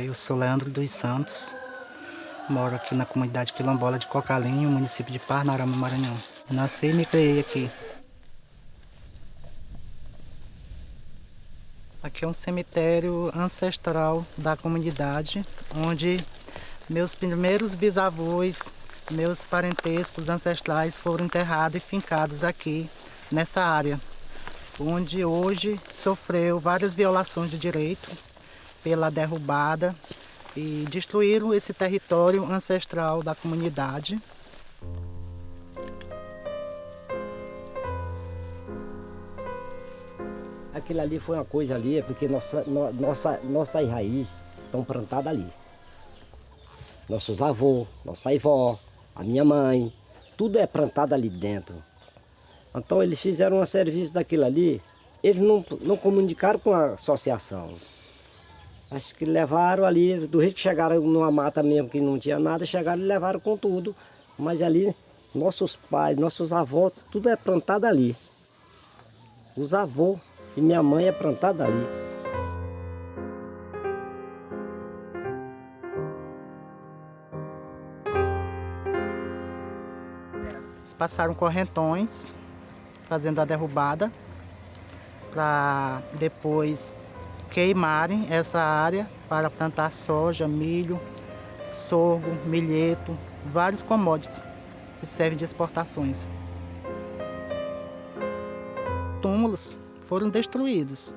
Eu sou Leandro dos Santos, moro aqui na comunidade quilombola de Cocalinho, município de Parnarama, Maranhão. Nasci e me criei aqui. Aqui é um cemitério ancestral da comunidade, onde meus primeiros bisavós, meus parentescos ancestrais foram enterrados e fincados aqui nessa área, onde hoje sofreu várias violações de direito pela derrubada e destruíram esse território ancestral da comunidade. Aquilo ali foi uma coisa ali, porque nossas raízes estão plantadas ali. Nossos avós, nossa avó, a minha mãe, tudo é plantado ali dentro. Então eles fizeram um serviço daquilo ali, eles não comunicaram com a associação. Acho que levaram ali, do jeito que chegaram numa mata mesmo que não tinha nada, chegaram e levaram com tudo. Mas ali, nossos pais, nossos avós, tudo é plantado ali. Os avós e minha mãe é plantada ali. Eles passaram correntões, fazendo a derrubada, para depois queimarem essa área para plantar soja, milho, sorgo, milheto, vários commodities que servem de exportações. Túmulos foram destruídos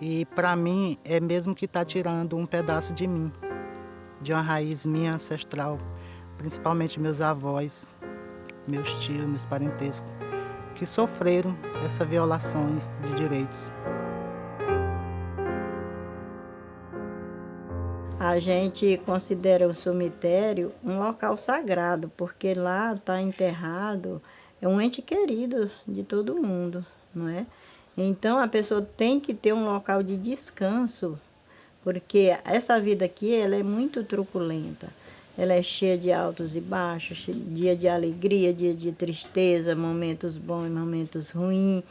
e para mim é mesmo que está tirando um pedaço de mim, de uma raiz minha ancestral, principalmente meus avós, meus tios, meus parentescos, que sofreram essas violações de direitos. A gente considera o cemitério um local sagrado, porque lá está enterrado um ente querido de todo mundo, não é? Então a pessoa tem que ter um local de descanso, porque essa vida aqui ela é muito truculenta. Ela é cheia de altos e baixos, dia de alegria, dia de tristeza, momentos bons e momentos ruins.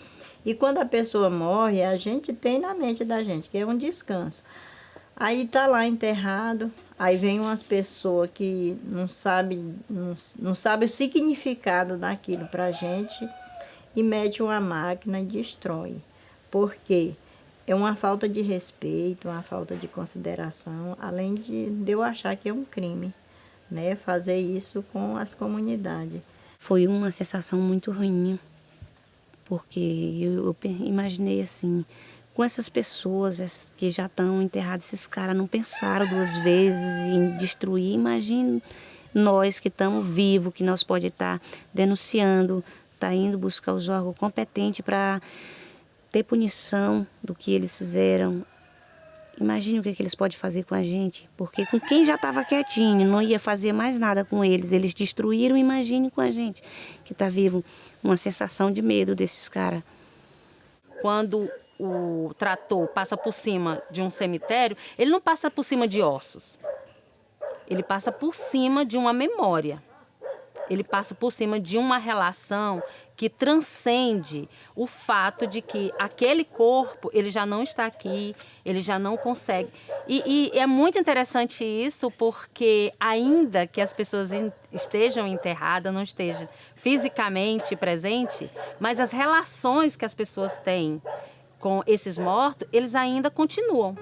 E quando a pessoa morre, a gente tem na mente da gente que é um descanso. Aí tá lá enterrado, aí vem umas pessoas que não sabe o significado daquilo pra gente e mete uma máquina e destrói. Por quê? É uma falta de respeito, uma falta de consideração, além de eu achar que é um crime, né? Fazer isso com as comunidades. Foi uma sensação muito ruim, porque eu imaginei assim, com essas pessoas que já estão enterradas, esses caras não pensaram duas vezes em destruir. Imagine nós que estamos vivos, que nós pode estar denunciando, tá indo buscar os órgãos competentes para ter punição do que eles fizeram. Imagine o que eles podem fazer com a gente, porque com quem já estava quietinho, não ia fazer mais nada com eles, eles destruíram. Imagine com a gente que está vivo, uma sensação de medo desses caras. Quando o trator passa por cima de um cemitério, ele não passa por cima de ossos, ele passa por cima de uma memória. Ele passa por cima de uma relação que transcende o fato de que aquele corpo, ele já não está aqui, ele já não consegue. E é muito interessante isso, porque ainda que as pessoas estejam enterradas, não estejam fisicamente presentes, mas as relações que as pessoas têm com esses mortos, eles ainda continuam.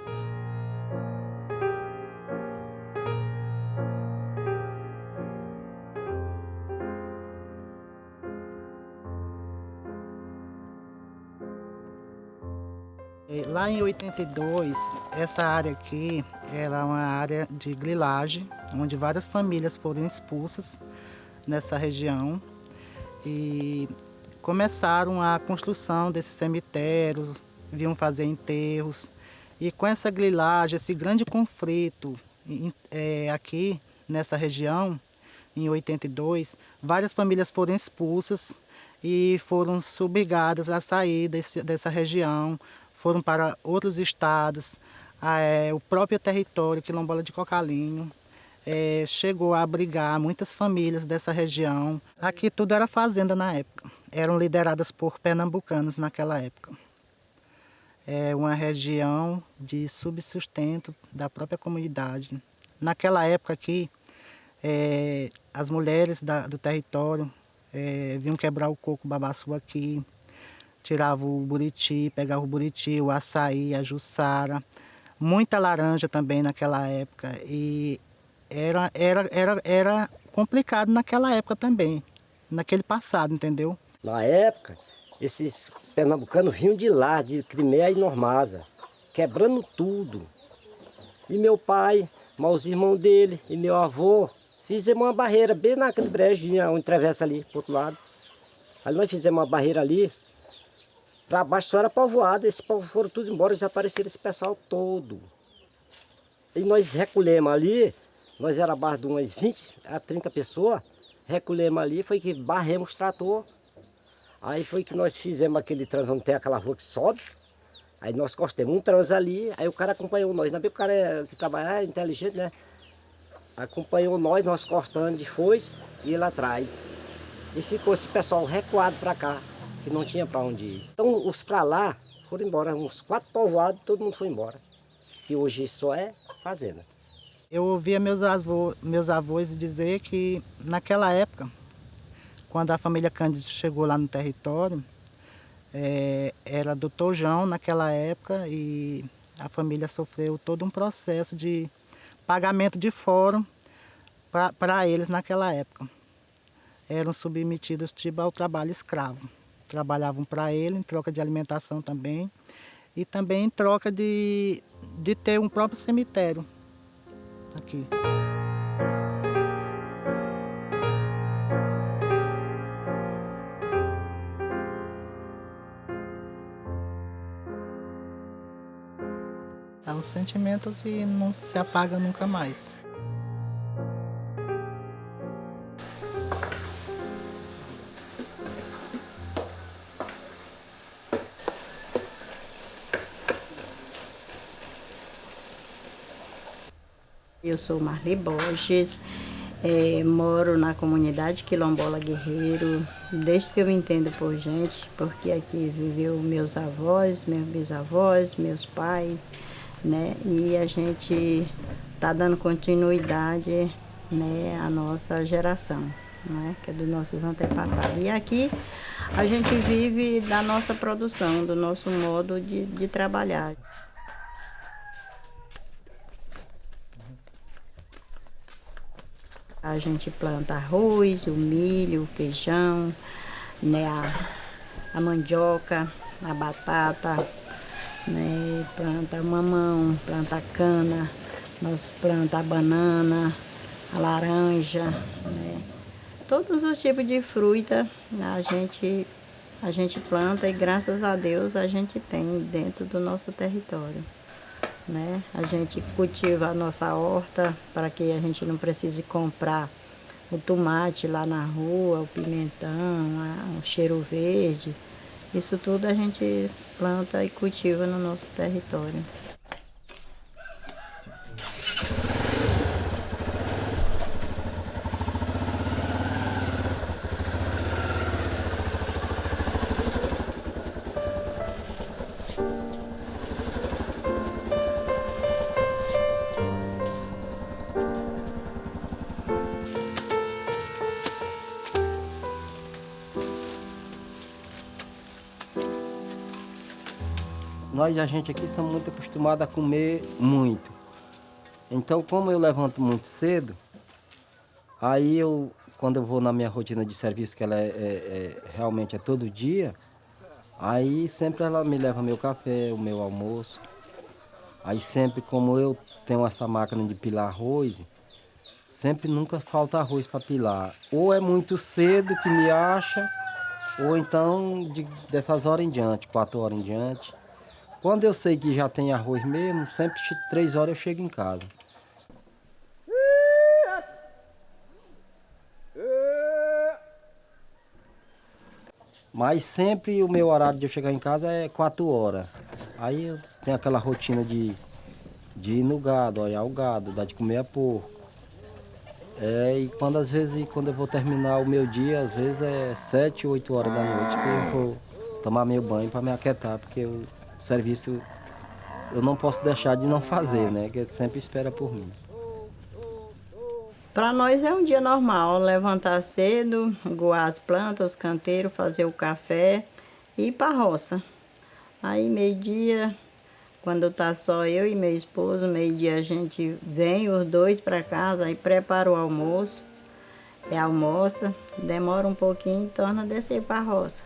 Lá em 82, essa área aqui era uma área de grilagem, onde várias famílias foram expulsas nessa região e começaram a construção desse cemitério, vinham fazer enterros. E com essa grilagem, esse grande conflito aqui nessa região, em 82, várias famílias foram expulsas e foram obrigadas a sair dessa região, foram para outros estados. O próprio território quilombola de Cocalinho chegou a abrigar muitas famílias dessa região. Aqui tudo era fazenda na época, eram lideradas por pernambucanos naquela época. é uma região de subsustento da própria comunidade. Naquela época aqui, as mulheres do território vinham quebrar o coco babaçu aqui, tiravam o buriti, pegavam o buriti, o açaí, a juçara, muita laranja também naquela época. E era complicado naquela época também, naquele passado, entendeu? Na época, esses pernambucanos vinham de lá, de Crimeia e Normasa, quebrando tudo. E meu pai, os irmãos dele e meu avô, fizemos uma barreira bem naquele brejinho, onde atravessa ali, pro outro lado. Aí nós fizemos uma barreira ali, para baixo só era povoado, esses povos foram tudo embora, desapareceram esse pessoal todo. E nós recolhemos ali, nós era abaixo de umas 20 a 30 pessoas, recolhemos ali, foi que barremos o trator. Aí foi que nós fizemos aquele trans, onde tem aquela rua que sobe. Aí nós costemos um trans ali, aí o cara acompanhou nós. Ainda bem que o cara que trabalha é inteligente, né? Acompanhou nós cortando de foice e ele atrás. E ficou esse pessoal recuado para cá, que não tinha para onde ir. Então os para lá foram embora, uns 4 povoados, todo mundo foi embora. Que hoje só é fazenda. Eu ouvia meus avós dizer que naquela época, quando a família Cândido chegou lá no território, era Dr. João naquela época e a família sofreu todo um processo de pagamento de fórum para eles naquela época. Eram submetidos tipo ao trabalho escravo. Trabalhavam para ele em troca de alimentação também e também em troca de ter um próprio cemitério aqui. É um sentimento que não se apaga nunca mais. Eu sou Marli Borges, moro na comunidade Quilombola Guerreiro, desde que eu me entendo por gente, porque aqui viveu meus avós, meus bisavós, meus pais, né? E a gente está dando continuidade, né, à nossa geração, né, que é dos nossos antepassados. E aqui a gente vive da nossa produção, do nosso modo de trabalhar. A gente planta arroz, o milho, o feijão, né, a mandioca, a batata, né, planta mamão, planta cana, nós planta a banana, a laranja, né, todos os tipos de fruta a gente planta e graças a Deus a gente tem dentro do nosso território. Né? A gente cultiva a nossa horta para que a gente não precise comprar o tomate lá na rua, o pimentão, o cheiro verde. Isso tudo a gente planta e cultiva no nosso território. A gente aqui somos muito acostumados a comer muito. Então, como eu levanto muito cedo, aí quando eu vou na minha rotina de serviço, que ela realmente é todo dia, aí sempre ela me leva meu café, o meu almoço. Aí sempre, como eu tenho essa máquina de pilar arroz, sempre nunca falta arroz para pilar. Ou é muito cedo que me acha, ou então dessas horas em diante, 4 horas em diante. Quando eu sei que já tem arroz mesmo, sempre 3 horas eu chego em casa. Mas sempre o meu horário de eu chegar em casa é 4 horas. Aí eu tenho aquela rotina de ir no gado, olhar o gado, dar de comer a porco. E às vezes, quando eu vou terminar o meu dia, às vezes é 7, 8 horas da noite que eu vou tomar meu banho para me aquietar, porque eu serviço eu não posso deixar de não fazer, né? Que ele sempre espera por mim. Para nós é um dia normal, levantar cedo, aguar as plantas, os canteiros, fazer o café e ir para a roça. Aí meio-dia, quando tá só eu e meu esposo, meio-dia a gente vem os dois para casa, aí prepara o almoço, almoça, demora um pouquinho e torna a descer para a roça.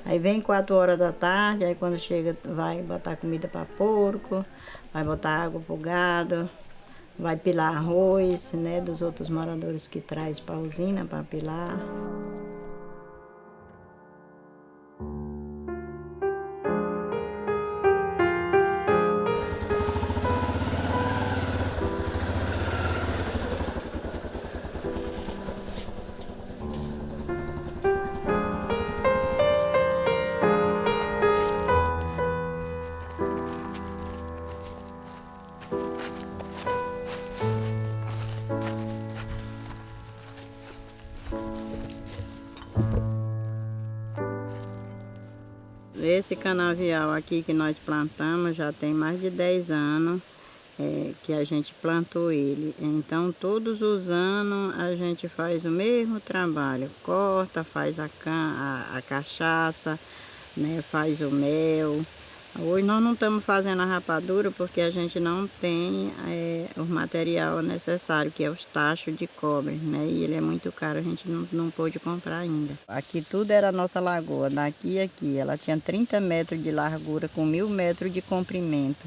Aí vem 4 horas da tarde, aí quando chega vai botar comida para porco, vai botar água para o gado, vai pilar arroz, né, dos outros moradores que traz para a usina para pilar. Esse canavial aqui que nós plantamos já tem mais de 10 anos que a gente plantou ele. Então todos os anos a gente faz o mesmo trabalho, corta, faz a cachaça, né, faz o mel. Hoje nós não estamos fazendo a rapadura porque a gente não tem o material necessário, que é os tachos de cobre, né? E ele é muito caro, a gente não pôde comprar ainda. Aqui tudo era a nossa lagoa, daqui a aqui. Ela tinha 30 metros de largura com 1000 metros de comprimento.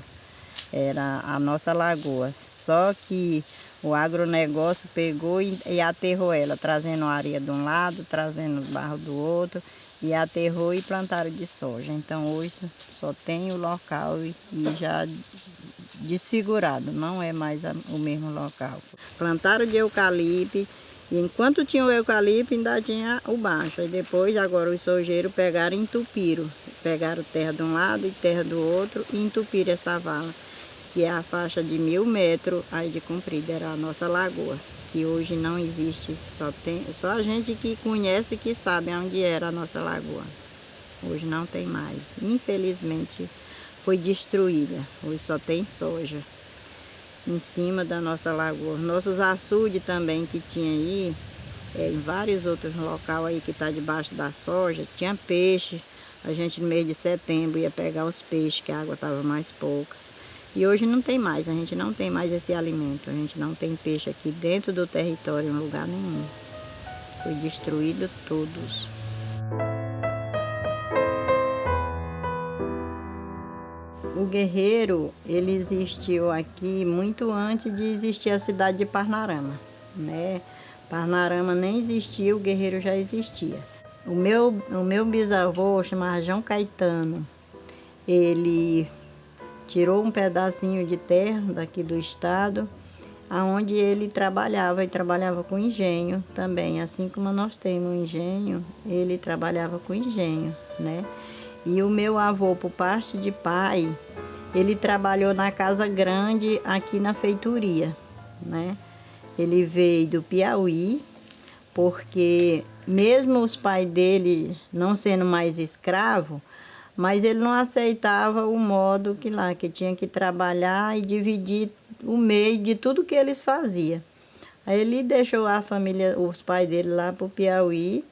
Era a nossa lagoa. Só que o agronegócio pegou e aterrou ela, trazendo areia de um lado, trazendo barro do outro. E aterrou e plantaram de soja. Então hoje só tem o local e já desfigurado, não é mais o mesmo local. Plantaram de eucalipto, e enquanto tinha o eucalipto ainda tinha o baixo. E depois agora os sojeiros pegaram e entupiram. Pegaram terra de um lado e terra do outro e entupiram essa vala, que é a faixa de 1000 metros aí de comprida, era a nossa lagoa. Que hoje não existe, só a gente que conhece que sabe onde era a nossa lagoa. Hoje não tem mais. Infelizmente foi destruída. Hoje só tem soja em cima da nossa lagoa. Nossos açudes também que tinha aí, em vários outros locais aí que está debaixo da soja, tinha peixe. A gente no mês de setembro ia pegar os peixes, que a água estava mais pouca. E hoje não tem mais, a gente não tem mais esse alimento. A gente não tem peixe aqui dentro do território, em lugar nenhum. Foi destruído todos. O Guerreiro, ele existiu aqui muito antes de existir a cidade de Parnarama, né? Parnarama nem existia, o Guerreiro já existia. O meu bisavô, chamava João Caetano, ele tirou um pedacinho de terra daqui do estado, aonde ele trabalhava, e trabalhava com engenho também. Assim como nós temos um engenho, ele trabalhava com engenho, né? E o meu avô, por parte de pai, ele trabalhou na Casa Grande, aqui na feitoria, né? Ele veio do Piauí, porque mesmo os pais dele não sendo mais escravo, mas ele não aceitava o modo que tinha que trabalhar e dividir o meio de tudo que eles faziam. Aí ele deixou a família, os pais dele lá para o Piauí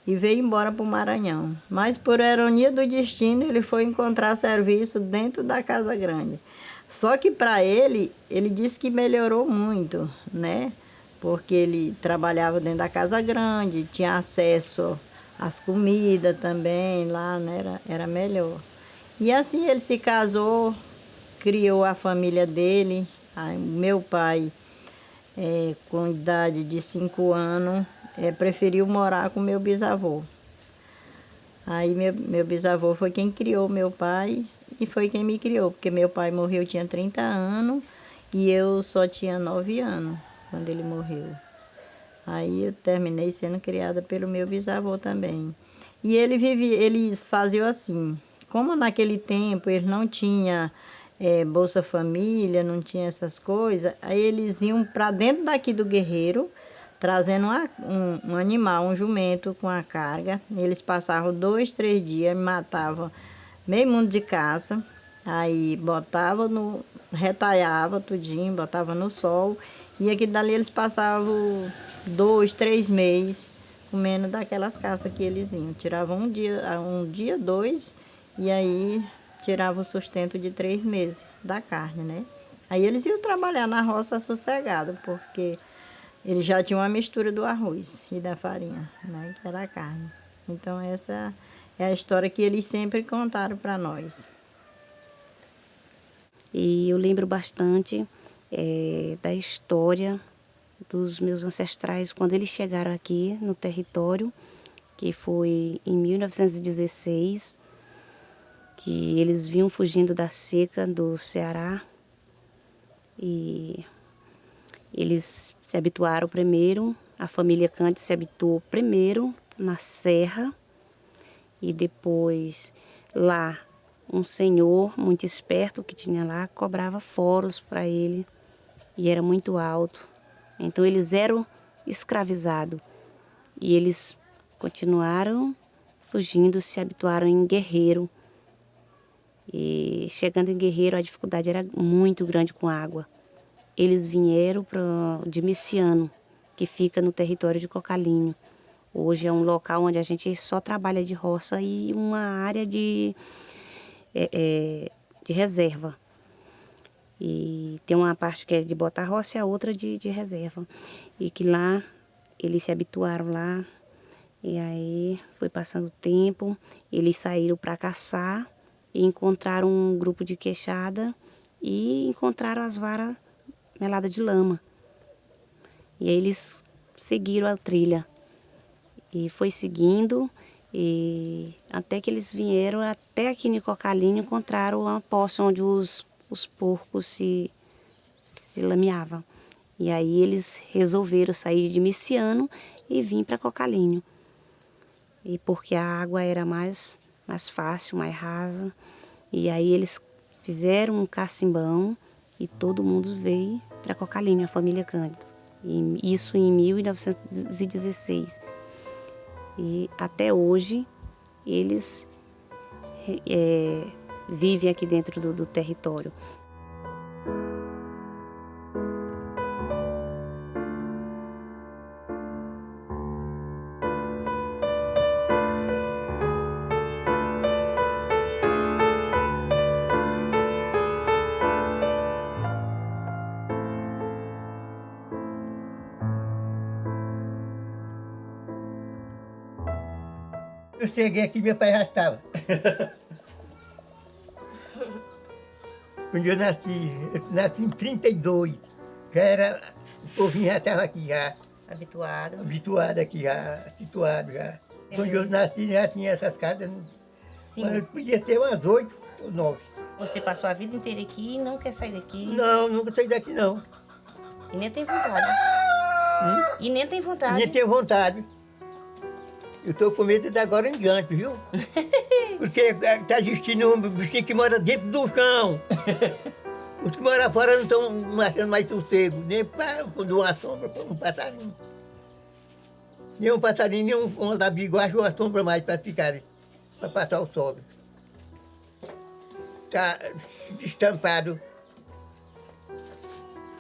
e veio embora para o Maranhão. Mas por ironia do destino, ele foi encontrar serviço dentro da Casa Grande. Só que para ele disse que melhorou muito, né? Porque ele trabalhava dentro da Casa Grande, tinha acesso as comidas também lá, né? Era melhor. E assim ele se casou, criou a família dele. Aí, meu pai, com idade de 5 anos, preferiu morar com meu bisavô. Aí meu bisavô foi quem criou meu pai e foi quem me criou, porque meu pai morreu, eu tinha 30 anos e eu só tinha 9 anos quando ele morreu. Aí eu terminei sendo criada pelo meu bisavô também. E eles faziam assim, como naquele tempo eles não tinham Bolsa Família, não tinha essas coisas, aí eles iam para dentro daqui do Guerreiro, trazendo um animal, um jumento com a carga. Eles passavam 2, 3 dias, matavam meio mundo de caça, Aí botava no... retalhava tudinho, botava no sol. E aqui dali eles passavam 2, 3 meses comendo daquelas caças que eles iam. Tiravam um dia, 2, e aí tirava o sustento de 3 meses da carne, né? Aí eles iam trabalhar na roça sossegado, porque eles já tinham uma mistura do arroz e da farinha, né? Que era a carne. Então essa é a história que eles sempre contaram para nós. E eu lembro bastante da história dos meus ancestrais quando eles chegaram aqui no território, que foi em 1916, que eles vinham fugindo da seca do Ceará e eles se habituaram primeiro, a família Cândido se habituou primeiro na serra e depois lá um senhor muito esperto que tinha lá cobrava foros para ele e era muito alto. Então eles eram escravizados e eles continuaram fugindo, se habituaram em Guerreiro. E chegando em Guerreiro a dificuldade era muito grande com água. Eles vieram de Miciano, que fica no território de Cocalinho. Hoje é um local onde a gente só trabalha de roça e uma área de reserva. E tem uma parte que é de botar roça e a outra de reserva. E que lá, eles se habituaram lá. E aí foi passando o tempo, eles saíram para caçar e encontraram um grupo de queixada e encontraram as varas meladas de lama. E aí eles seguiram a trilha. E foi seguindo, e até que eles vieram até aqui em Cocalinho, encontraram uma poça onde os porcos se lameavam. E aí eles resolveram sair de Miciano e vir para Cocalinho. E porque a água era mais fácil, mais rasa. E aí eles fizeram um cacimbão e todo mundo veio para Cocalinho, a família Cândido. E isso em 1916. E até hoje eles vivem aqui dentro do território. Eu cheguei aqui, meu pai já estava. Quando eu nasci em 32, já era, o povinho já estava aqui já. Habituado aqui já, situado já. Quando eu nasci já tinha essas casas, mas podia ter umas 8 ou 9. Você passou a vida inteira aqui e não quer sair daqui? Não, nunca saí daqui não. E nem tem vontade? E nem tem vontade? Nem tenho vontade. Eu estou com medo de agora em diante, viu? Porque está existindo um bichinho que mora dentro do chão. Os que moram fora não estão achando mais sossego, nem para quando uma sombra para um passarinho. Nem um passarinho, nem um labigo acha uma sombra mais para ficar, para passar o sol. Está estampado.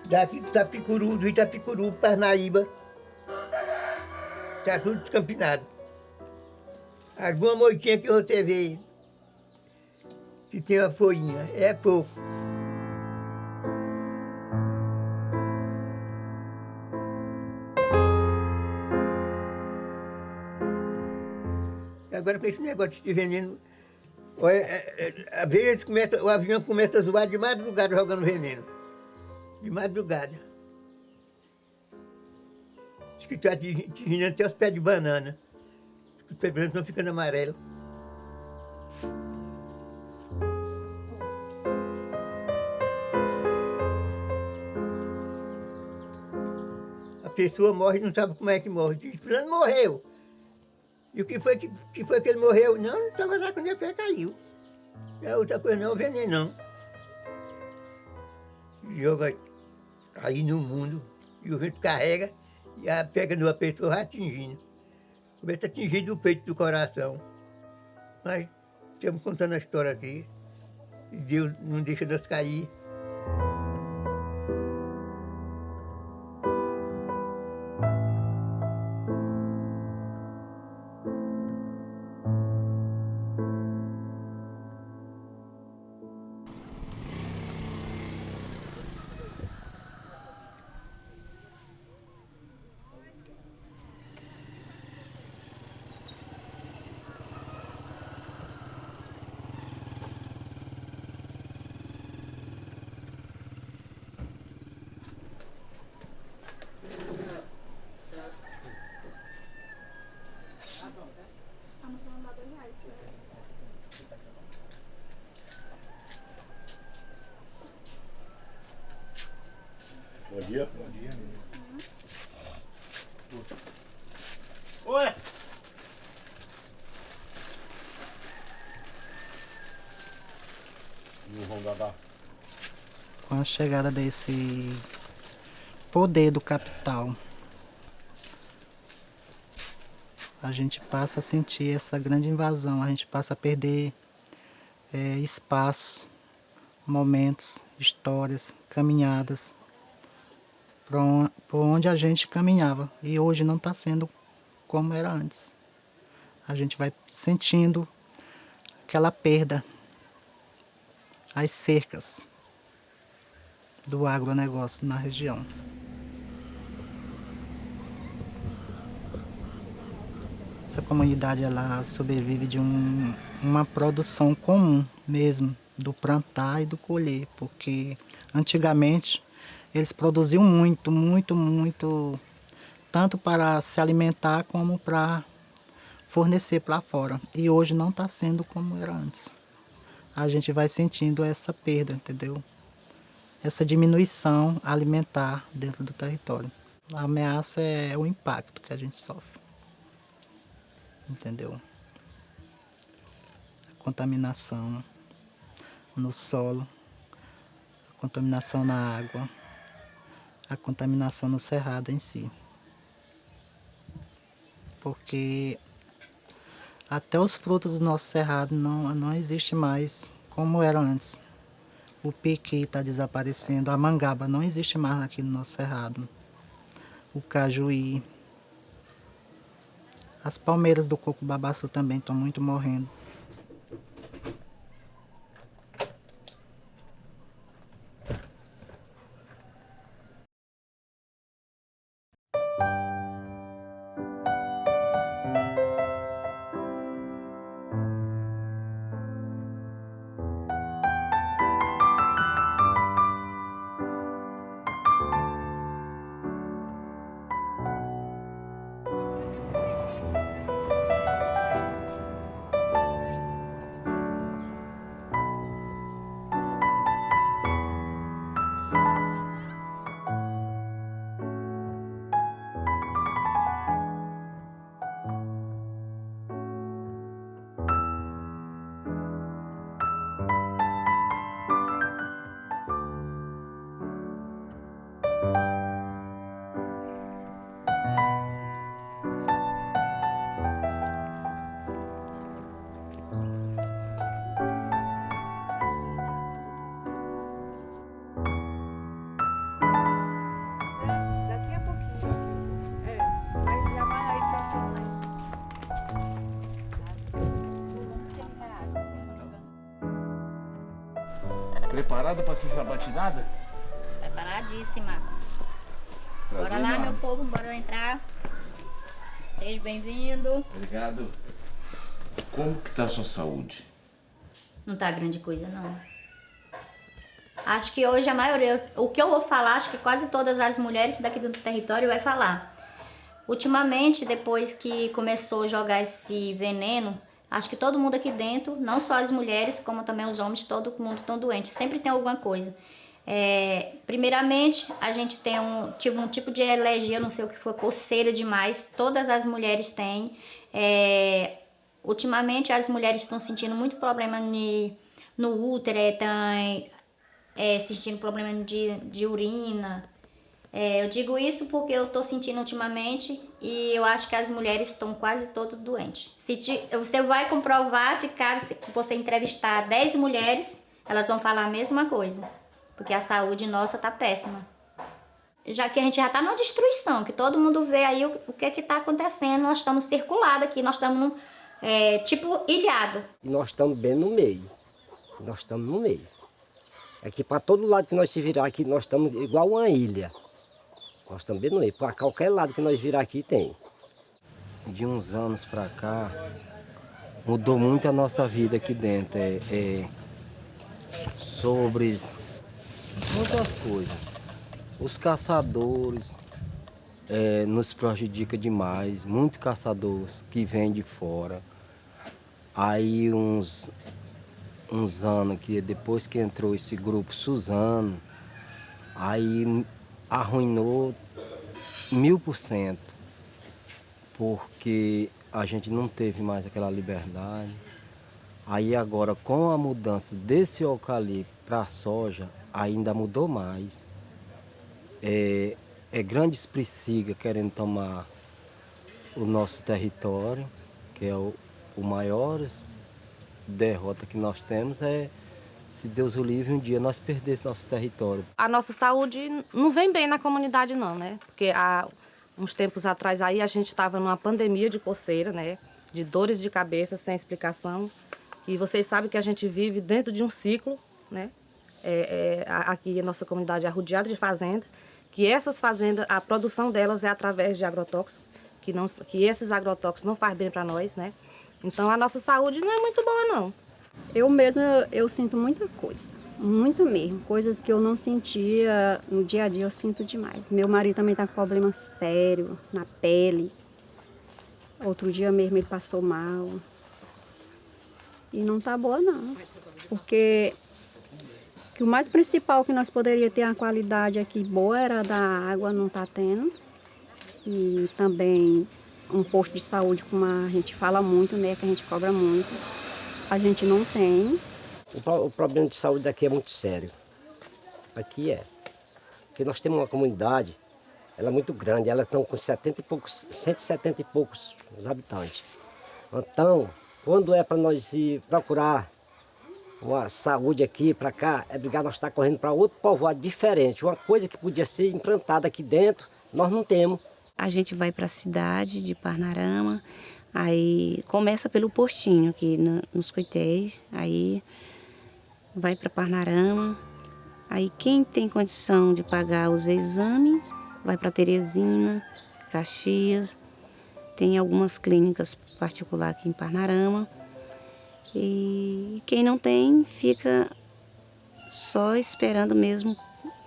Daqui do Itapicuru, do Itapicuru, Parnaíba. Está tudo descampinado. Alguma moitinha que você vê que tem uma folhinha, é pouco. Agora com esse negócio de veneno, às vezes o avião começa a zoar de madrugada jogando veneno. De madrugada. Diz que está atingindo até os pés de banana. Os pés de banana estão ficando amarelos. A pessoa morre e não sabe como é que morre. Diz, fulano morreu. E o que foi que ele morreu? Não estava lá quando a pé caiu. É outra coisa não, veneno não. Joga aí no mundo e o vento carrega e pega numa pessoa vai atingindo. Começa a atingir do peito do coração. Mas estamos contando a história aqui. Deus não deixa nós cair. Bom dia. Bom dia. Oi! Não vão dar. Com a chegada desse poder do capital, a gente passa a sentir essa grande invasão, a gente passa a perder espaços, momentos, histórias, caminhadas por onde a gente caminhava, e hoje não está sendo como era antes. A gente vai sentindo aquela perda, as cercas do agronegócio na região. Essa comunidade ela sobrevive de uma produção comum mesmo, do plantar e do colher, porque antigamente eles produziam muito, tanto para se alimentar como para fornecer para fora. E hoje não está sendo como era antes. A gente vai sentindo essa perda, entendeu? Essa diminuição alimentar dentro do território. A ameaça é o impacto que a gente sofre, entendeu? A contaminação no solo, a contaminação na água, a contaminação no cerrado em si. Porque até os frutos do nosso cerrado não existe mais como era antes. O piqui está desaparecendo, a mangaba não existe mais aqui no nosso cerrado. O cajuí. As palmeiras do coco babaçu também estão muito morrendo. Preparada para ser sabatinada? Preparadíssima. Bora lá, meu povo, bora entrar. Seja bem-vindo. Obrigado. Como que tá a sua saúde? Não tá grande coisa, não. Acho que hoje a maioria, o que eu vou falar, acho que quase todas as mulheres daqui do território vai falar. Ultimamente, depois que começou a jogar esse veneno, acho que todo mundo aqui dentro, não só as mulheres, como também os homens, todo mundo estão doentes. Sempre tem alguma coisa. Primeiramente, a gente tem um tipo de alergia, não sei o que foi, coceira demais. Todas as mulheres têm. Ultimamente, as mulheres estão sentindo muito problema no útero, estão sentindo problema de urina. Eu digo isso porque eu tô sentindo ultimamente e eu acho que as mulheres estão quase todas doentes. Você vai comprovar de cada, se você entrevistar 10 mulheres, elas vão falar a mesma coisa, porque a saúde nossa tá péssima. Já que a gente já tá numa destruição, que todo mundo vê aí o que está acontecendo, nós estamos circulados aqui, nós estamos tipo ilhado. E nós estamos bem no meio. Nós estamos no meio. Aqui para todo lado que nós se virar aqui, nós estamos igual uma ilha. Nós estamos bem no meio. Para qualquer lado que nós virar aqui tem. De uns anos para cá, mudou muito a nossa vida aqui dentro. Sobre muitas coisas. Os caçadores nos prejudicam demais. Muitos caçadores que vêm de fora. Aí uns anos que depois que entrou esse grupo Suzano, aí arruinou 1000%, porque a gente não teve mais aquela liberdade. Aí agora com a mudança desse eucalipto para a soja, ainda mudou mais. Grandes precisa querendo tomar o nosso território, que é o maior derrota que nós temos se Deus o livre, um dia nós perdêssemos nosso território. A nossa saúde não vem bem na comunidade não, né? Porque há uns tempos atrás aí a gente estava numa pandemia de coceira, né? De dores de cabeça sem explicação. E vocês sabem que a gente vive dentro de um ciclo, né? Aqui a nossa comunidade é rodeada de fazendas, que essas fazendas, a produção delas é através de agrotóxicos, que esses agrotóxicos não fazem bem para nós, né? Então a nossa saúde não é muito boa, não. Eu mesma, eu sinto muita coisa, muito mesmo. Coisas que eu não sentia no dia a dia, eu sinto demais. Meu marido também está com problema sério na pele. Outro dia mesmo ele passou mal. E não tá boa, não. Porque que o mais principal que nós poderíamos ter uma qualidade aqui boa era da água, não tá tendo. E também um posto de saúde, como a gente fala muito, né, que a gente cobra muito, a gente não tem. O problema de saúde daqui é muito sério. Aqui porque nós temos uma comunidade, ela é muito grande, ela está com 170 e poucos habitantes. Então, quando é para nós ir procurar uma saúde aqui para cá, é obrigado nós estar correndo para outro povoado diferente. Uma coisa que podia ser implantada aqui dentro, nós não temos. A gente vai para a cidade de Parnarama, aí começa pelo postinho aqui nos Coitéis, aí vai para Parnarama, aí quem tem condição de pagar os exames vai para Teresina, Caxias, tem algumas clínicas particulares aqui em Parnarama, e quem não tem fica só esperando mesmo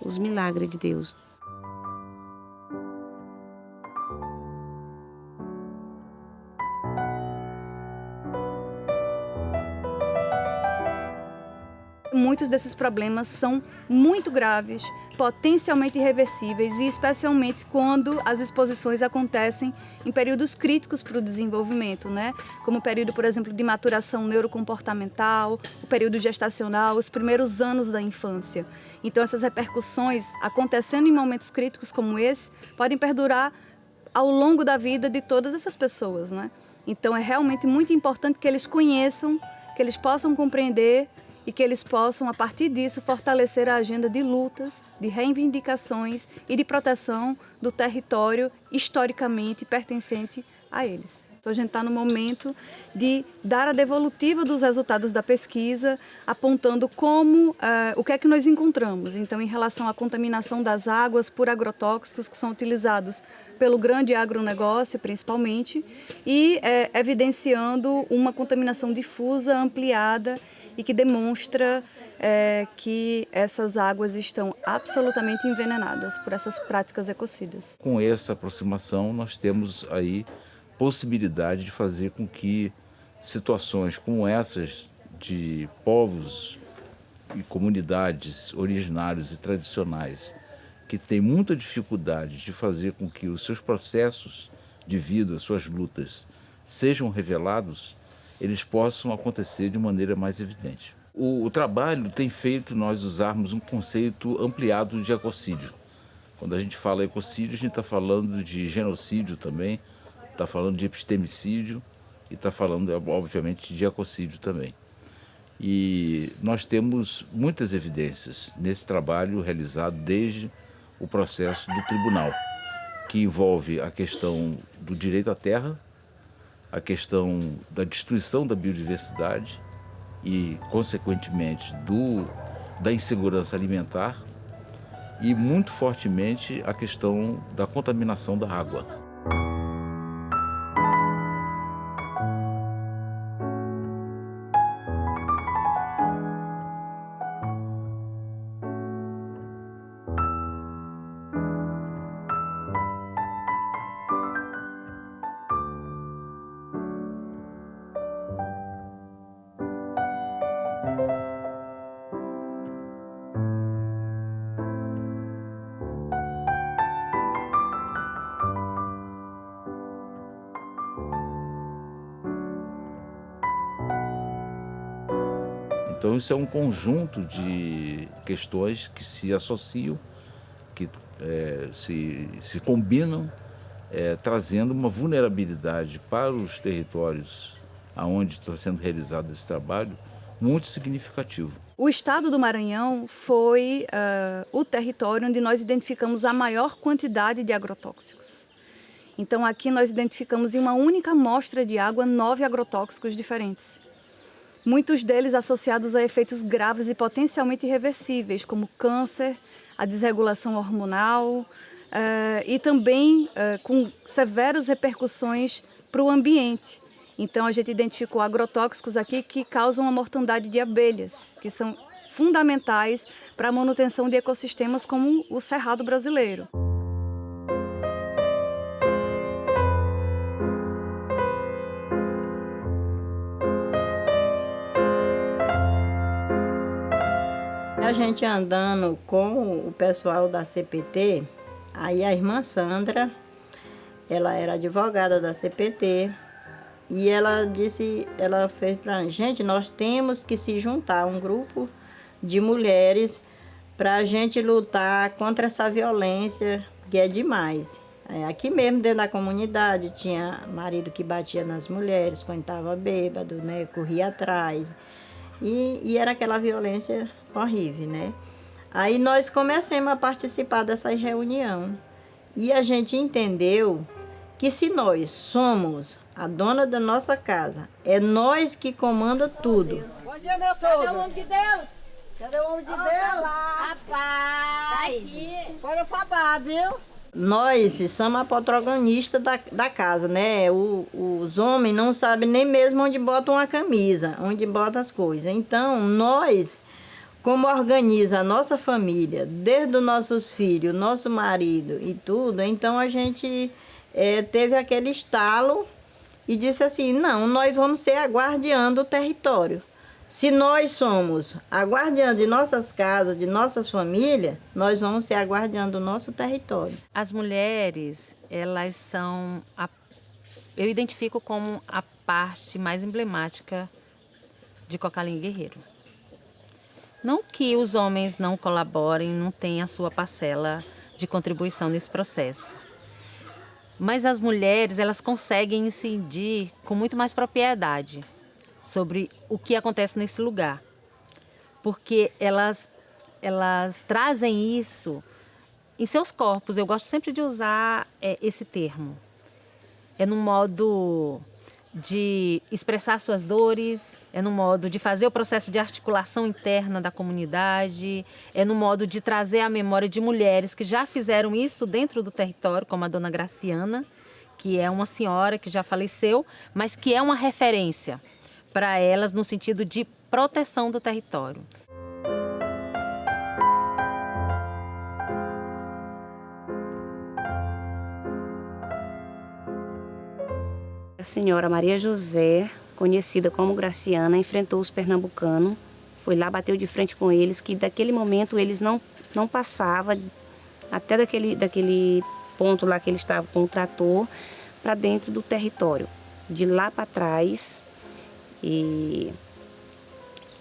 os milagres de Deus. Muitos desses problemas são muito graves, potencialmente irreversíveis e especialmente quando as exposições acontecem em períodos críticos para o desenvolvimento, né? Como o período, por exemplo, de maturação neurocomportamental, o período gestacional, os primeiros anos da infância. Então essas repercussões acontecendo em momentos críticos como esse podem perdurar ao longo da vida de todas essas pessoas, né? Então é realmente muito importante que eles conheçam, que eles possam compreender e que eles possam, a partir disso, fortalecer a agenda de lutas, de reivindicações e de proteção do território historicamente pertencente a eles. Então a gente está no momento de dar a devolutiva dos resultados da pesquisa, apontando o que é que nós encontramos. Então, em relação à contaminação das águas por agrotóxicos que são utilizados pelo grande agronegócio, principalmente, e evidenciando uma contaminação difusa, ampliada, e que demonstra que essas águas estão absolutamente envenenadas por essas práticas ecocidas. Com essa aproximação, nós temos aí possibilidade de fazer com que situações como essas de povos e comunidades originários e tradicionais que têm muita dificuldade de fazer com que os seus processos de vida, as suas lutas, sejam revelados, eles possam acontecer de maneira mais evidente. O trabalho tem feito nós usarmos um conceito ampliado de ecocídio. Quando a gente fala ecocídio, a gente está falando de genocídio também, está falando de epistemicídio e está falando, obviamente, de ecocídio também. E nós temos muitas evidências nesse trabalho realizado desde o processo do tribunal, que envolve a questão do direito à terra, a questão da destruição da biodiversidade e, consequentemente, da insegurança alimentar e, muito fortemente, a questão da contaminação da água. Então isso é um conjunto de questões que se associam, que se combinam, trazendo uma vulnerabilidade para os territórios onde está sendo realizado esse trabalho muito significativo. O estado do Maranhão foi o território onde nós identificamos a maior quantidade de agrotóxicos. Então aqui nós identificamos em uma única amostra de água 9 agrotóxicos diferentes. Muitos deles associados a efeitos graves e potencialmente irreversíveis, como câncer, a desregulação hormonal e também com severas repercussões para o ambiente. Então a gente identificou agrotóxicos aqui que causam a mortandade de abelhas, que são fundamentais para a manutenção de ecossistemas como o Cerrado brasileiro. A gente andando com o pessoal da CPT, aí a irmã Sandra, ela era advogada da CPT, e ela fez pra gente, nós temos que se juntar, um grupo de mulheres, para a gente lutar contra essa violência, que é demais. Aqui mesmo dentro da comunidade tinha marido que batia nas mulheres quando estava bêbado, né, corria atrás. E era aquela violência horrível, né? Aí nós começamos a participar dessa reunião e a gente entendeu que se nós somos a dona da nossa casa, é nós que comanda tudo. Bom dia, meu sogro. Cadê o homem de Deus? Cadê o homem de Deus? Rapaz! Tá aqui. Pode falar, viu? Nós somos a protagonista da casa, né? Os homens não sabem nem mesmo onde botam uma camisa, onde botam as coisas. Então, nós, como organiza a nossa família, desde os nossos filhos, nosso marido e tudo, então a gente teve aquele estalo e disse assim, não, nós vamos ser a guardiã do território. Se nós somos a guardiã de nossas casas, de nossas famílias, nós vamos ser a guardiã do nosso território. As mulheres, elas são, eu identifico como a parte mais emblemática de Cocalinho Guerreiro. Não que os homens não colaborem, não tenham a sua parcela de contribuição nesse processo. Mas as mulheres, elas conseguem incidir com muito mais propriedade sobre o que acontece nesse lugar. Porque elas trazem isso em seus corpos. Eu gosto sempre de usar esse termo. É num modo de expressar suas dores, é no modo de fazer o processo de articulação interna da comunidade, é no modo de trazer a memória de mulheres que já fizeram isso dentro do território, como a dona Graciana, que é uma senhora que já faleceu, mas que é uma referência para elas no sentido de proteção do território. A senhora Maria José, conhecida como Graciana, enfrentou os pernambucanos, foi lá, bateu de frente com eles, que daquele momento eles não passavam até daquele ponto lá que eles estavam com o trator para dentro do território. De lá para trás, e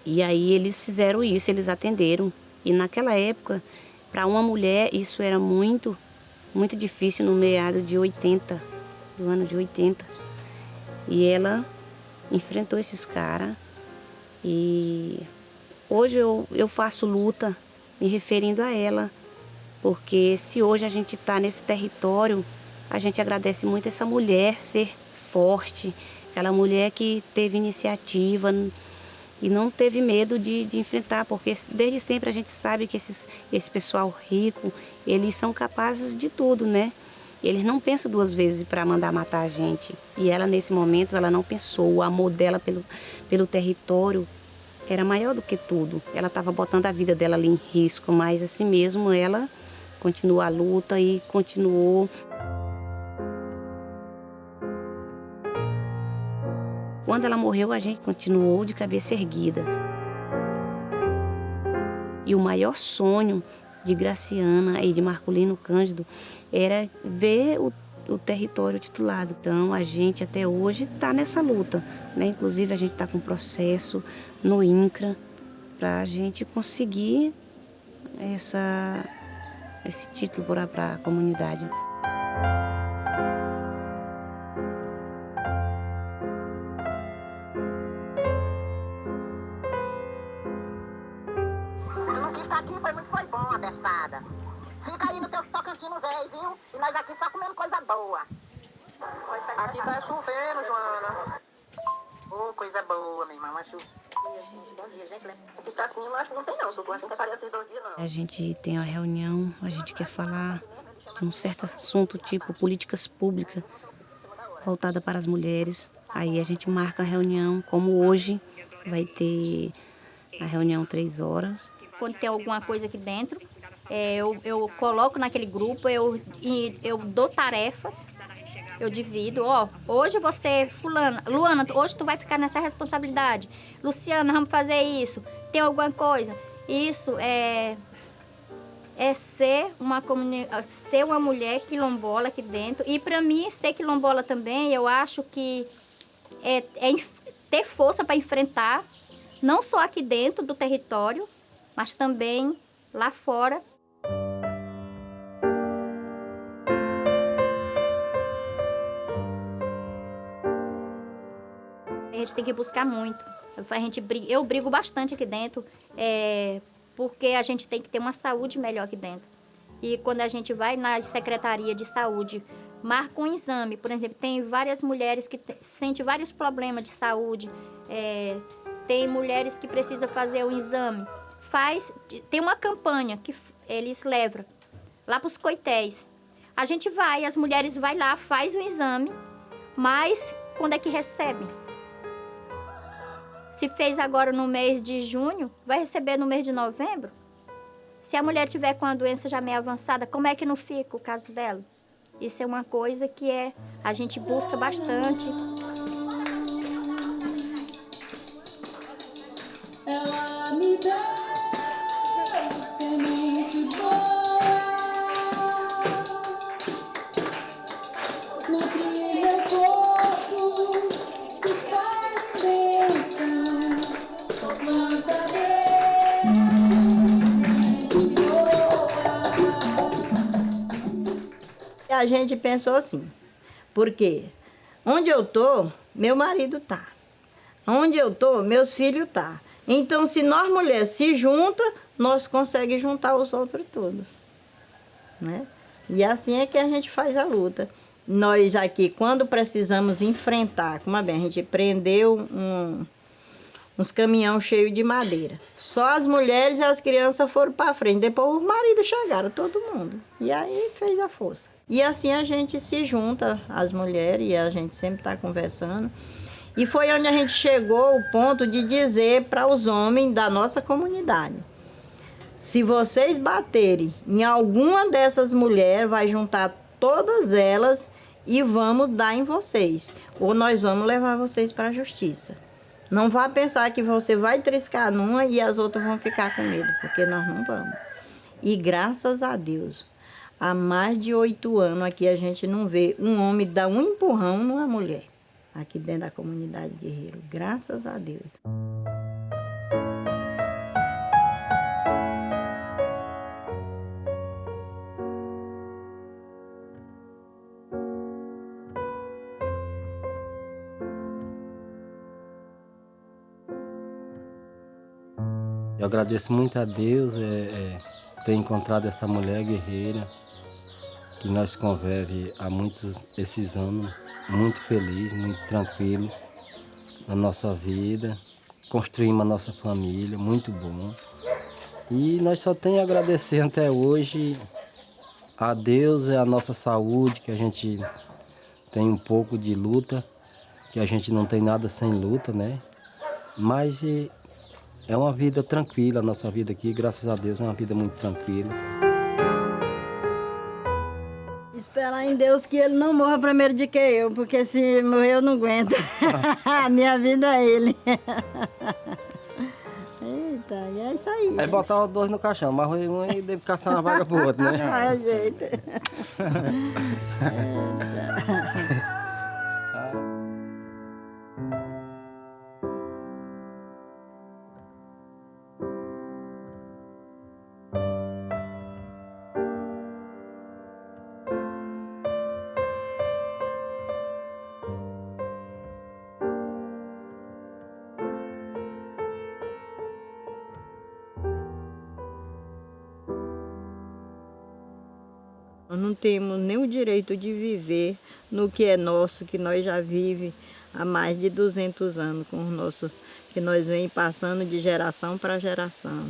aí eles fizeram isso, eles atenderam. E naquela época, para uma mulher, isso era muito, muito difícil no meado de 80, do ano de 80. E ela enfrentou esses caras E hoje eu faço luta me referindo a ela, porque se hoje a gente está nesse território, a gente agradece muito essa mulher ser forte, aquela mulher que teve iniciativa e não teve medo de enfrentar, porque desde sempre a gente sabe que esse pessoal rico, eles são capazes de tudo, né? Eles não pensam duas vezes para mandar matar a gente. E ela, nesse momento, ela não pensou. O amor dela pelo território era maior do que tudo. Ela estava botando a vida dela ali em risco, mas assim mesmo ela continuou a luta e continuou. Quando ela morreu, a gente continuou de cabeça erguida. E o maior sonho de Graciana e de Marculino Cândido era ver o território titulado. Então, a gente até hoje está nessa luta, né? Inclusive, a gente está com um processo no INCRA para a gente conseguir esse título para a comunidade. Foi bom, abestada. Fica aí no teu Tocantino velho, viu? E nós aqui só comendo coisa boa. Aqui tá chovendo, Joana. Oh, coisa boa, minha irmã. Uma chuva. Bom dia, gente. Aqui tá assim, mas não tem não. Suco, não tem parecido 2 dias, não. A gente tem uma reunião, a gente quer falar de um certo assunto, tipo políticas públicas voltada para as mulheres. Aí a gente marca a reunião, como hoje vai ter a reunião 3 horas. Quando tem alguma coisa aqui dentro, eu coloco naquele grupo, eu dou tarefas, eu divido, hoje você, fulana, Luana, hoje tu vai ficar nessa responsabilidade, Luciana, vamos fazer isso, tem alguma coisa. Isso é ser uma mulher quilombola aqui dentro, e para mim ser quilombola também, eu acho que é ter força para enfrentar, não só aqui dentro do território, mas também lá fora. A gente tem que buscar muito. Eu brigo bastante aqui dentro, porque a gente tem que ter uma saúde melhor aqui dentro. E quando a gente vai na Secretaria de Saúde, marca um exame. Por exemplo, tem várias mulheres que sentem vários problemas de saúde. Tem mulheres que precisam fazer um exame. Tem uma campanha que eles levam lá para os coités. A gente vai, as mulheres vão lá, faz o exame, mas quando é que recebe? Se fez agora no mês de junho, vai receber no mês de novembro? Se a mulher tiver com a doença já meio avançada, como é que não fica o caso dela? Isso é uma coisa que a gente busca bastante. Ela me dá semente boa, nutrir meu corpo, se faz bênção, sou planta de semente boa. E a gente pensou assim, porque onde eu tô, meu marido tá. Onde eu tô, meus filhos tá. Então, se nós mulheres se juntas, nós conseguimos juntar os outros todos, né? E assim é que a gente faz a luta. Nós aqui, quando precisamos enfrentar, como bem, a gente prendeu uns caminhões cheios de madeira. Só as mulheres e as crianças foram para frente. Depois os maridos chegaram, todo mundo. E aí fez a força. E assim a gente se junta, as mulheres, e a gente sempre está conversando. E foi onde a gente chegou ao ponto de dizer para os homens da nossa comunidade: se vocês baterem em alguma dessas mulheres, vai juntar todas elas e vamos dar em vocês. Ou nós vamos levar vocês para a justiça. Não vá pensar que você vai triscar numa e as outras vão ficar com medo, porque nós não vamos. E graças a Deus, há mais de 8 anos aqui a gente não vê um homem dar um empurrão numa mulher. Aqui dentro da comunidade Guerreiro, graças a Deus. Eu agradeço muito a Deus ter encontrado essa mulher guerreira, que nós convive há esses anos, muito feliz, muito tranquilo na nossa vida. Construímos a nossa família, muito bom. E nós só temos a agradecer até hoje a Deus, a nossa saúde, que a gente tem um pouco de luta, que a gente não tem nada sem luta, né? Mas é uma vida tranquila, a nossa vida aqui, graças a Deus, é uma vida muito tranquila. Esperar em Deus que ele não morra primeiro de que eu, porque se morrer eu não aguento. A minha vida é ele. Eita, e é isso aí. É botar os dois no caixão, mas um e deve caçar uma vaga pro outro, né? Ah, é jeito. Nós não temos nem o direito de viver no que é nosso, que nós já vivemos há mais de 200 anos, com o nosso, que nós vem passando de geração para geração.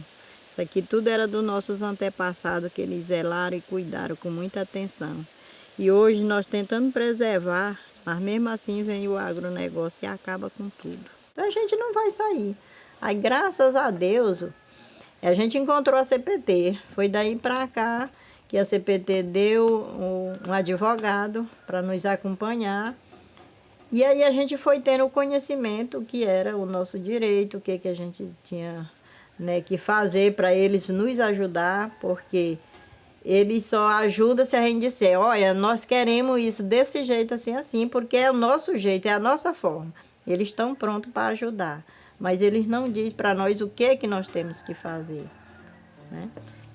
Isso aqui tudo era dos nossos antepassados, que eles zelaram e cuidaram com muita atenção. E hoje nós tentando preservar, mas mesmo assim vem o agronegócio e acaba com tudo. Então a gente não vai sair. Aí graças a Deus, a gente encontrou a CPT, foi daí para cá, que a CPT deu um advogado para nos acompanhar. E aí a gente foi tendo o conhecimento que era o nosso direito, o que a gente tinha, né, que fazer para eles nos ajudar, porque eles só ajudam se a gente disser, olha, nós queremos isso desse jeito, assim, assim, porque é o nosso jeito, é a nossa forma. Eles estão prontos para ajudar, mas eles não dizem para nós o que nós temos que fazer, né?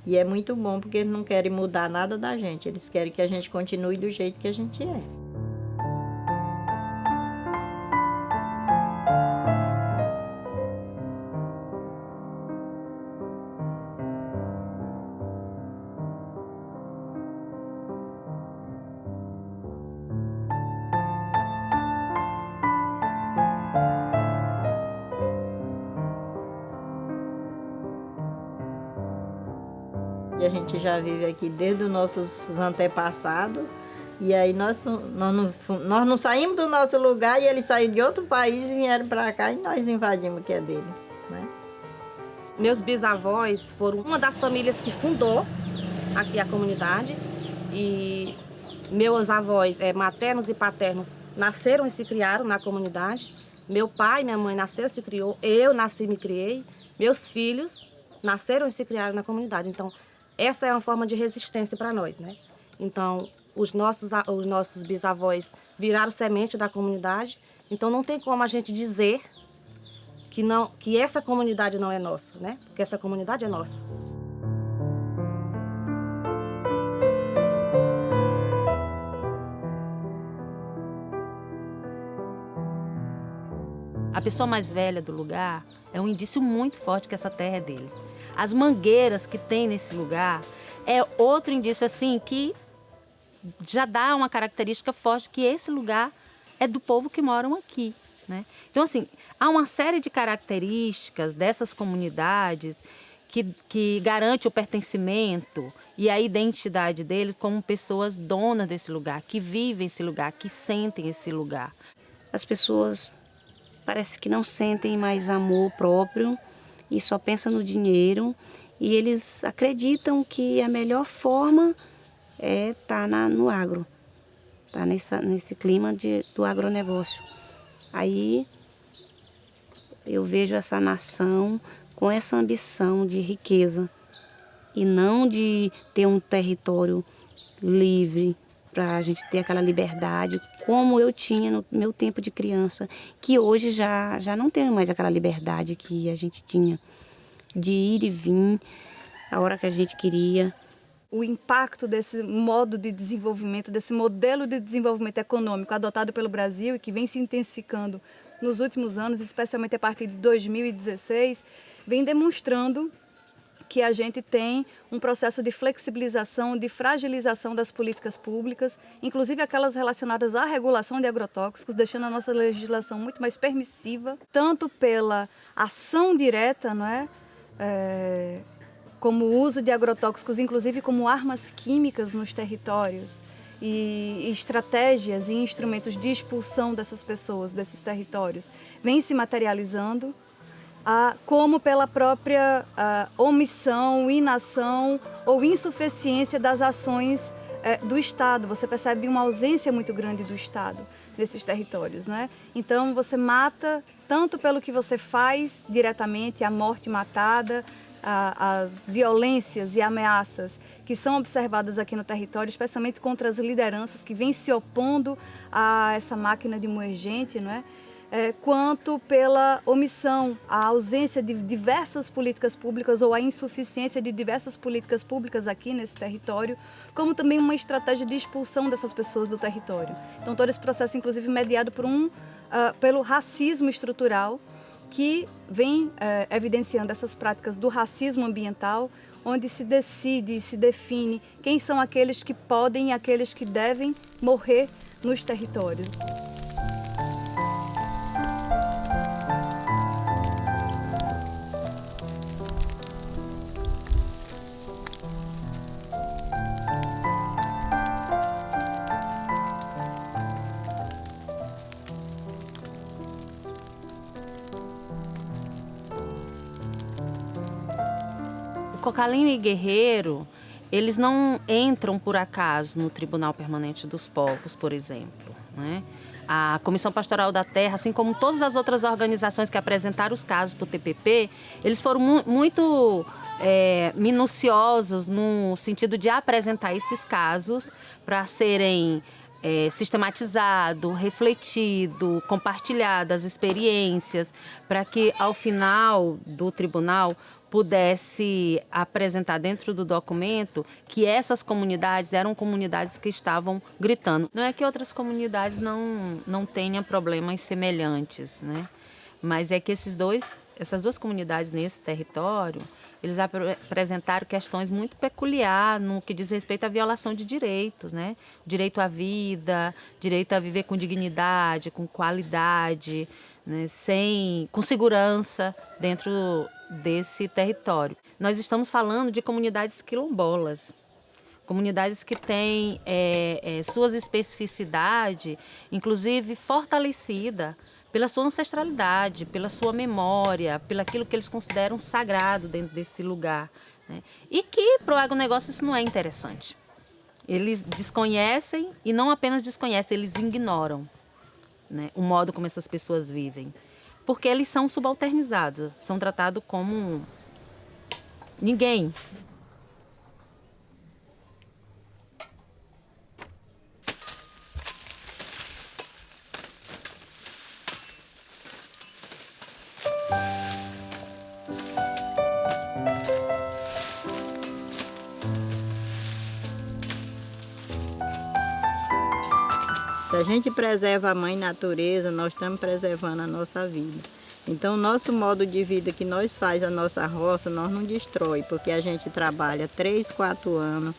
E é muito bom, porque eles não querem mudar nada da gente. Eles querem que a gente continue do jeito que a gente é. A gente já vive aqui desde os nossos antepassados, e aí nós não saímos do nosso lugar e eles saíram de outro país e vieram para cá e nós invadimos o que é dele, né? Meus bisavós foram uma das famílias que fundou aqui a comunidade, e meus avós, maternos e paternos, nasceram e se criaram na comunidade. Meu pai e minha mãe nasceu e se criou, eu nasci e me criei, meus filhos nasceram e se criaram na comunidade. Então, essa é uma forma de resistência para nós, né? Então, os nossos bisavós viraram semente da comunidade, então não tem como a gente dizer que essa comunidade não é nossa, né? Porque essa comunidade é nossa. A pessoa mais velha do lugar é um indício muito forte que essa terra é dele. As mangueiras que tem nesse lugar é outro indício assim que já dá uma característica forte que esse lugar é do povo que moram aqui, né? Então assim, há uma série de características dessas comunidades que garante o pertencimento e a identidade deles como pessoas donas desse lugar, que vivem esse lugar, que sentem esse lugar. As pessoas parece que não sentem mais amor próprio e só pensam no dinheiro, e eles acreditam que a melhor forma é estar no agro, tá nesse clima do agronegócio. Aí eu vejo essa nação com essa ambição de riqueza e não de ter um território livre, para a gente ter aquela liberdade, como eu tinha no meu tempo de criança, que hoje já não tenho mais aquela liberdade que a gente tinha, de ir e vir a hora que a gente queria. O impacto desse modo de desenvolvimento, desse modelo de desenvolvimento econômico adotado pelo Brasil e que vem se intensificando nos últimos anos, especialmente a partir de 2016, vem demonstrando que a gente tem um processo de flexibilização, de fragilização das políticas públicas, inclusive aquelas relacionadas à regulação de agrotóxicos, deixando a nossa legislação muito mais permissiva, tanto pela ação direta, não é? Como o uso de agrotóxicos, inclusive como armas químicas nos territórios, e estratégias e instrumentos de expulsão dessas pessoas, desses territórios, vem se materializando, como pela própria omissão, inação ou insuficiência das ações do Estado. Você percebe uma ausência muito grande do Estado nesses territórios, né? Então você mata tanto pelo que você faz diretamente, a morte matada, as violências e ameaças que são observadas aqui no território, especialmente contra as lideranças que vêm se opondo a essa máquina de moer gente, não é? Quanto pela omissão, a ausência de diversas políticas públicas ou a insuficiência de diversas políticas públicas aqui nesse território, como também uma estratégia de expulsão dessas pessoas do território. Então todo esse processo, inclusive, mediado pelo racismo estrutural, que vem evidenciando essas práticas do racismo ambiental, onde se decide, se define quem são aqueles que podem e aqueles que devem morrer nos territórios. Cocalina e Guerreiro, eles não entram por acaso no Tribunal Permanente dos Povos, por exemplo, né? A Comissão Pastoral da Terra, assim como todas as outras organizações que apresentaram os casos para o TPP, eles foram muito minuciosos no sentido de apresentar esses casos para serem sistematizado, refletido, compartilhado as experiências, para que ao final do tribunal pudesse apresentar dentro do documento que essas comunidades eram comunidades que estavam gritando. Não é que outras comunidades não tenham problemas semelhantes, né? Mas é que essas duas comunidades nesse território, eles apresentaram questões muito peculiares no que diz respeito à violação de direitos, né? Direito à vida, direito a viver com dignidade, com qualidade, né? Com segurança dentro desse território. Nós estamos falando de comunidades quilombolas, comunidades que têm suas especificidades, inclusive fortalecida pela sua ancestralidade, pela sua memória, pelo aquilo que eles consideram sagrado dentro desse lugar, né? E que para o agronegócio isso não é interessante. Eles desconhecem e não apenas desconhecem, eles ignoram, né, o modo como essas pessoas vivem. Porque eles são subalternizados, são tratados como ninguém. Se a gente preserva a mãe natureza, nós estamos preservando a nossa vida. Então, o nosso modo de vida que nós faz a nossa roça, nós não destrói, porque a gente trabalha 3, 4 anos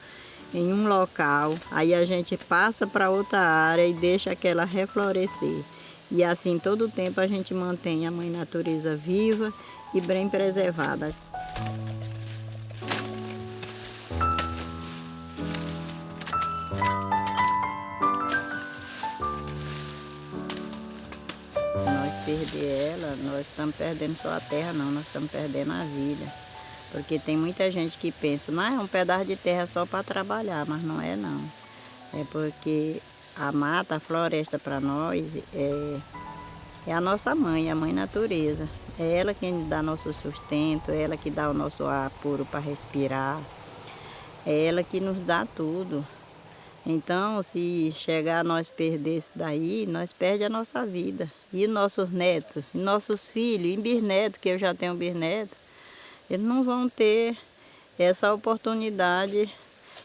em um local, aí a gente passa para outra área e deixa aquela reflorescer. E assim, todo o tempo a gente mantém a mãe natureza viva e bem preservada. Perder ela, nós estamos perdendo só a terra, não, nós estamos perdendo a vida. Porque tem muita gente que pensa, não, é um pedaço de terra só para trabalhar, mas não é não. É porque a mata, a floresta para nós é a nossa mãe, a mãe natureza. É ela quem dá nosso sustento, é ela que dá o nosso ar puro para respirar. É ela que nos dá tudo. Então, se chegar a nós perder isso daí, nós perdemos a nossa vida. E nossos netos, nossos filhos, e bisnetos, que eu já tenho bisnetos, eles não vão ter essa oportunidade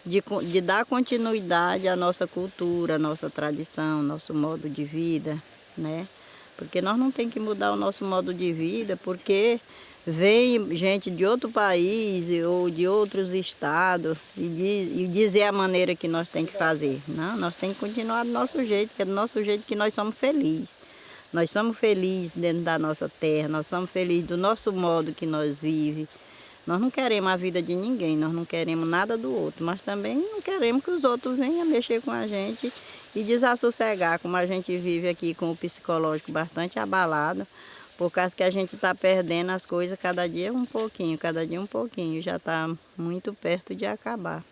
de dar continuidade à nossa cultura, à nossa tradição, nosso modo de vida, né? Porque nós não temos que mudar o nosso modo de vida, porque vem gente de outro país ou de outros estados e dizer a maneira que nós temos que fazer. Não, nós temos que continuar do nosso jeito, que é do nosso jeito que nós somos felizes. Nós somos felizes dentro da nossa terra, nós somos felizes do nosso modo que nós vivemos. Nós não queremos a vida de ninguém, nós não queremos nada do outro, mas também não queremos que os outros venham mexer com a gente e desassossegar, como a gente vive aqui com o psicológico bastante abalado, por causa que a gente está perdendo as coisas cada dia um pouquinho, já está muito perto de acabar.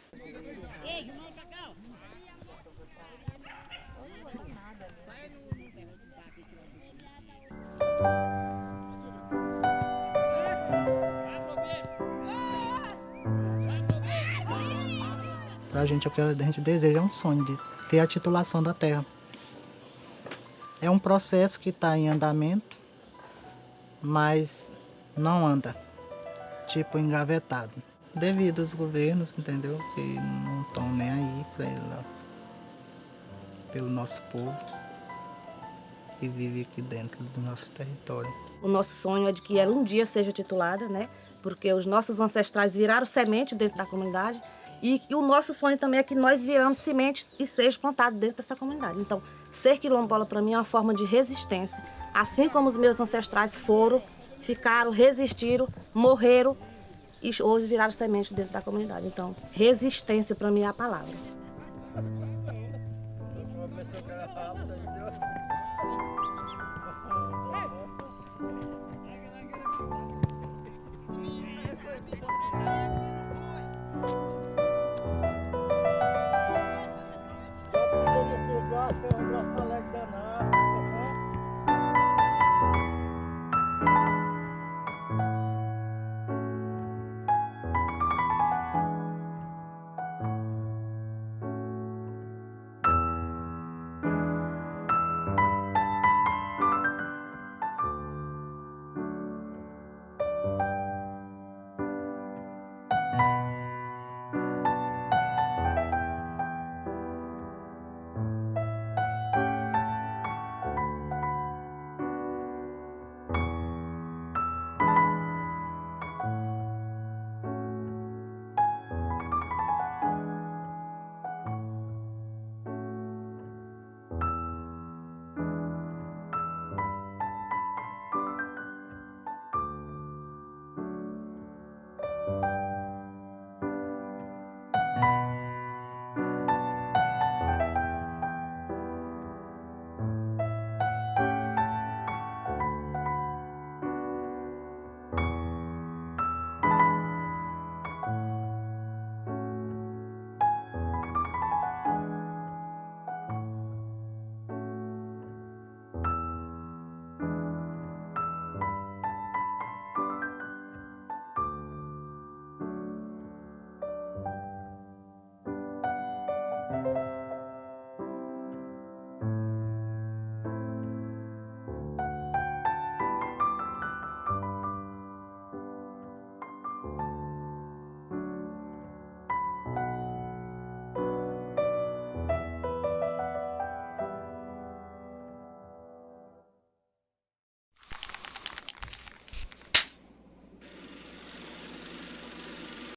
Pra gente, o que a gente deseja é um sonho de ter a titulação da terra. É um processo que está em andamento, mas não anda, tipo engavetado. Devido aos governos, entendeu? Que não estão nem aí pelo nosso povo que vive aqui dentro do nosso território. O nosso sonho é de que ela um dia seja titulada, né? Porque os nossos ancestrais viraram semente dentro da comunidade. E o nosso sonho também é que nós viramos sementes e seja plantado dentro dessa comunidade. Então, ser quilombola para mim é uma forma de resistência. Assim como os meus ancestrais foram, ficaram, resistiram, morreram e hoje viraram semente dentro da comunidade. Então, resistência para mim é a palavra.